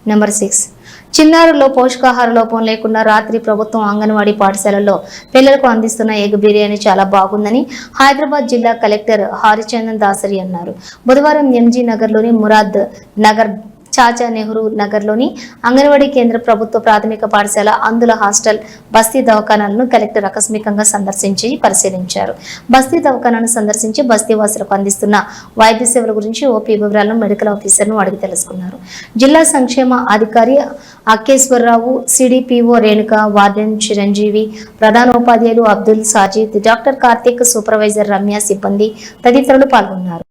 Number 6 చిన్నారుల్లో పోషకాహార లోపం లేకుండా రాత్రి ప్రభుత్వం అంగన్వాడీ పాఠశాలల్లో పిల్లలకు అందిస్తున్న ఎగ్ బిర్యానీ చాలా బాగుందని హైదరాబాద్ జిల్లా కలెక్టర్ హరిచందన్ దాసరి అన్నారు. బుధవారం ఎంజీ నగర్లోని మురాద్ నగర్ చాచా నెహ్రూ నగర్లోని అంగన్వాడీ కేంద్ర ప్రభుత్వ ప్రాథమిక పాఠశాల అందుల హాస్టల్ బస్తీ దవాఖానాలను కలెక్టర్ ఆకస్మికంగా సందర్శించి పరిశీలించారు. బస్తీ దవాఖానాను సందర్శించి బస్తీ వాసులకు అందిస్తున్న వైద్య సేవల గురించి ఓపీ వివరాలను మెడికల్ ఆఫీసర్ను అడిగి తెలుసుకున్నారు. జిల్లా సంక్షేమ అధికారి అక్కేశ్వరరావు, సిడిపిఓ రేణుక, వార్డెన్ చిరంజీవి, ప్రధానోపాధ్యాయులు అబ్దుల్ సాజిద్, డాక్టర్ కార్తిక్, సూపర్వైజర్ రమ్య, సిబ్బంది తదితరులు పాల్గొన్నారు.